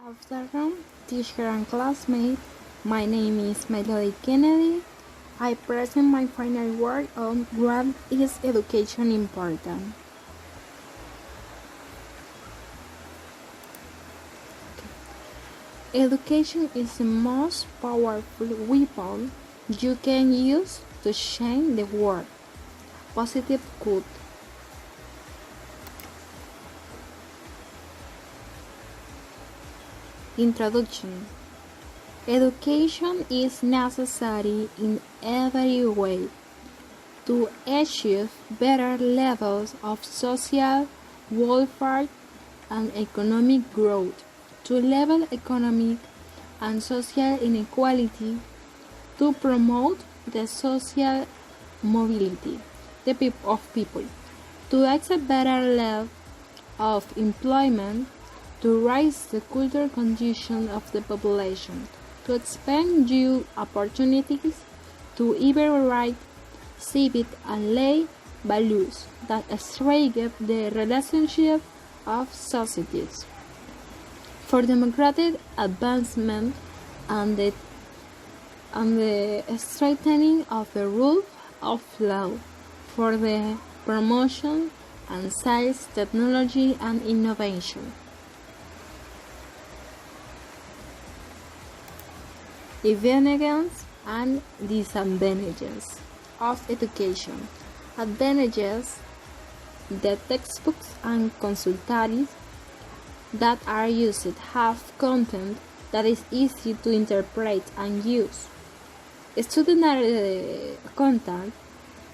Afternoon, teacher and classmate. My name is Melody Kennedy. I present my final work on why is education important. Education is the most powerful weapon you can use to change the world. Positive quote. Introduction. Education is necessary in every way to achieve better levels of social welfare and economic growth, to level economic and social inequality, to promote the social mobility of people, to accept better level of employment, to raise the cultural condition of the population, to expand new opportunities, to evaluate civic and lay values that strengthen the relationship of societies, for democratic advancement and the strengthening of the rule of law, for the promotion and science, technology, and innovation. Advantages and disadvantages of education. Advantages: the textbooks and consultaries that are used have content that is easy to interpret and use. Students contact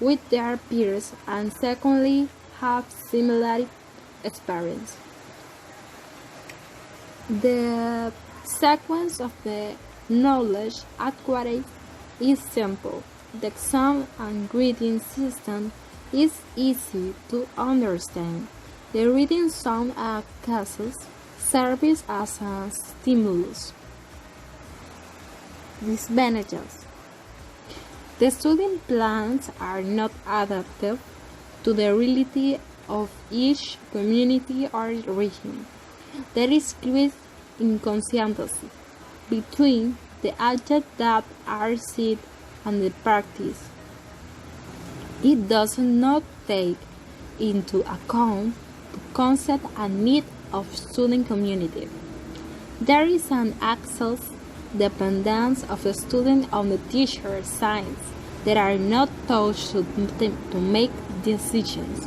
with their peers and secondly have similar experience. The sequence of the knowledge acquired is simple. The exam and grading system is easy to understand. The reading some cases serves as a stimulus. Disadvantages: the study plans are not adapted to the reality of each community or region. There is great inconsistency between the objects that are said and the practice. It does not take into account the concept and need of student community. There is an access dependence of the student on the teacher signs that are not taught to make decisions.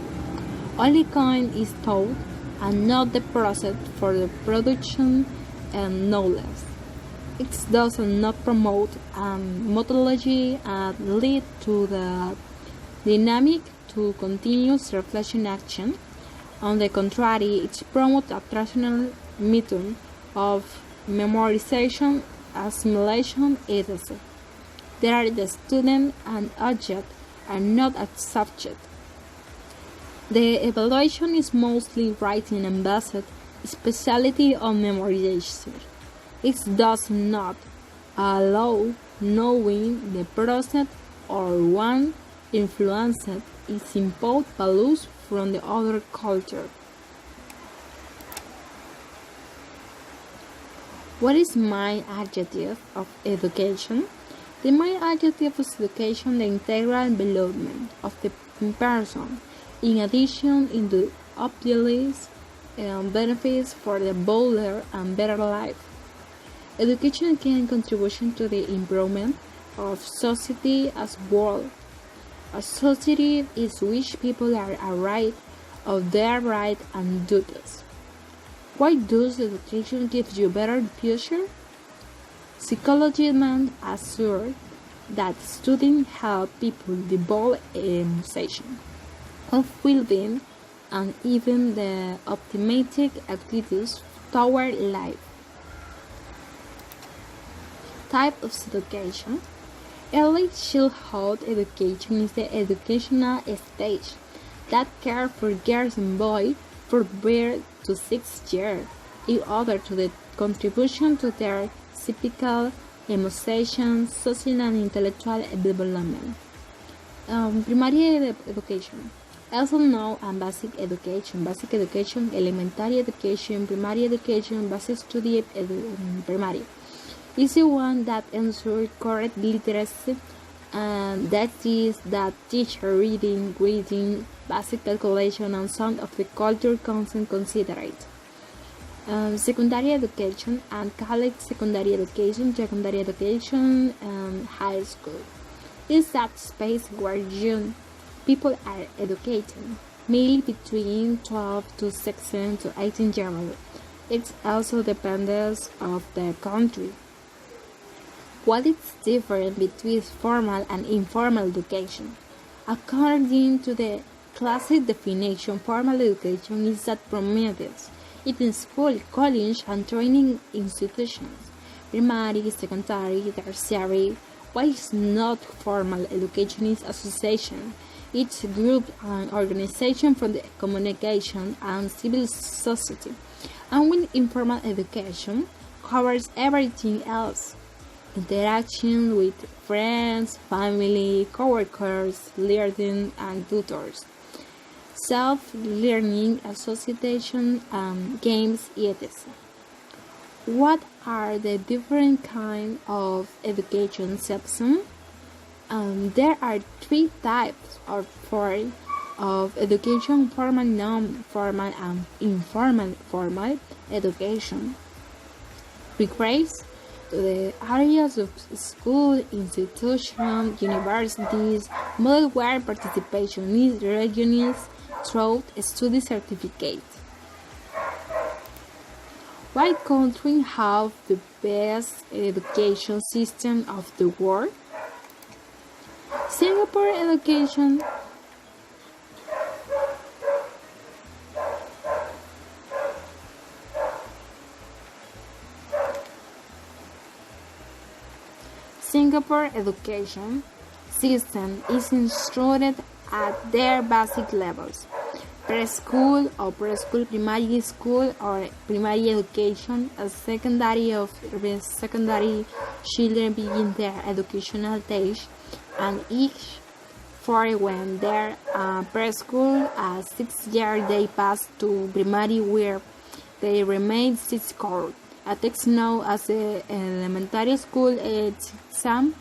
Only kind is taught and not the process for the production and knowledge. It does not promote methodology and lead to the dynamic to continuous reflection action. On the contrary, it promotes a traditional method of memorization, assimilation, etc. There the student and object are not a subject. The evaluation is mostly writing and based specialty on memorization. It does not allow knowing the process or one influenced is imposed values from the other culture. What is my adjective of education? The main adjective of education the integral development of the person, in addition into obvious benefits for the bolder and better life. Education can contribute to the improvement of society as whole. A society is which people are aware of their rights and duties. Why does education give you better future? Psychologists assure that studying help people develop emotion of well-being and even the optimistic attitudes toward life. Type of education. Early childhood education is the educational stage that cares for girls and boys from birth to 6 years in order to the contribution to their physical, emotional, social and intellectual development. Primary education. Also known as basic education. Basic education, elementary education, primary education, basic study primary. Is the one that ensures correct literacy, and that is that teach reading, writing, basic calculation, and some of the culture content considered. Secondary education and college secondary education, high school. Is that space where young people are educated, mainly between 12 to 16 to 18 years old. It also depends of the country. What is different between formal and informal education? According to the classic definition, formal education is that promotes it in school, college, and training institutions, primary, secondary, tertiary. What is not formal education is association. It's a group and organization from the communication and civil society. And with informal education covers everything else. Interaction with friends, family, coworkers, learning, and tutors. Self-learning, association, games, etc. What are the different kinds of education systems? There are three types or four of education: formal, non-formal, and informal education. Regress to the areas of school, institutions, universities, model where participation is recognized through a study certificate. What country have the best education system of the world? Singapore education. Singapore education system is instructed at their basic levels: preschool or preschool, primary school or primary education. As secondary children begin their educational stage, and each for when they're preschool, 6 years they pass to primary where they remain 6 course. A text known as the elementary school exam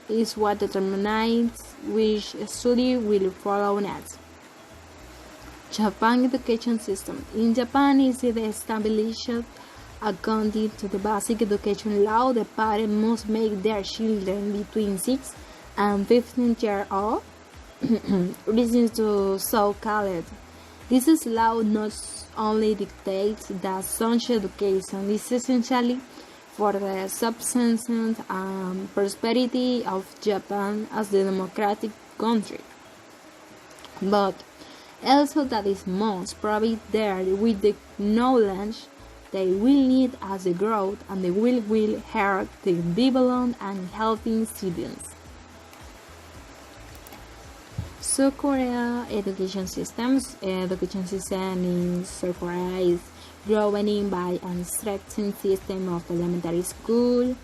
is what determines which study will follow next. Japan education system. In Japan, is established according to the basic education law. The parents must make their children between 6 and 15 years old reason to so-called. This is law not only dictates that such education is essentially for the subsistence and prosperity of Japan as a democratic country, but also that it must provide there with the knowledge they will need as they grow, and they will help the developed and healthy students. South Korea education system in South Korea is growing by a structured system of elementary school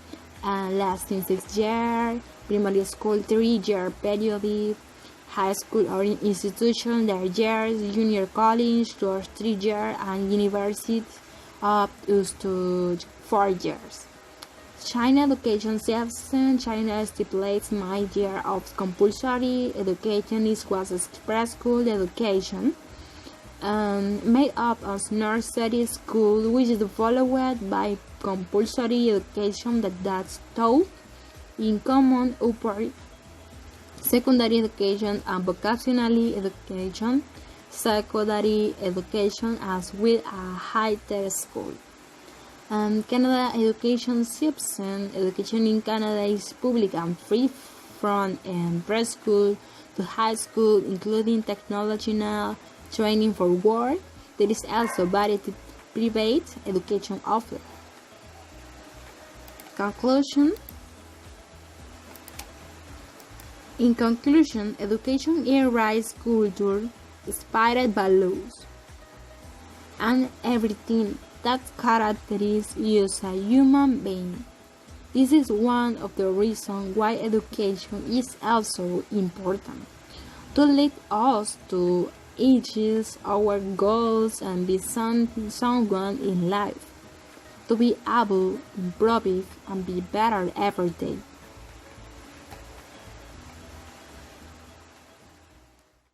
lasting 6 years, primary school 3-year period, high school or institution 3 years, junior college 3 years, and university up to 4 years. China education system. China stipulates 9 years of compulsory education. This was preschool education made up of nursery school, which is followed by compulsory education that's taught in common upper secondary education and vocational education, secondary education, as well as higher school. Canada education system. Education in Canada is public and free from preschool to high school, including technological training for work. There is also varied private education offered. Conclusion. In conclusion, education is culture inspired by values and everything that characterizes you as a human being. This is one of the reasons why education is also important, to lead us to ages, our goals, and be someone in life. To be able, improve, and be better every day.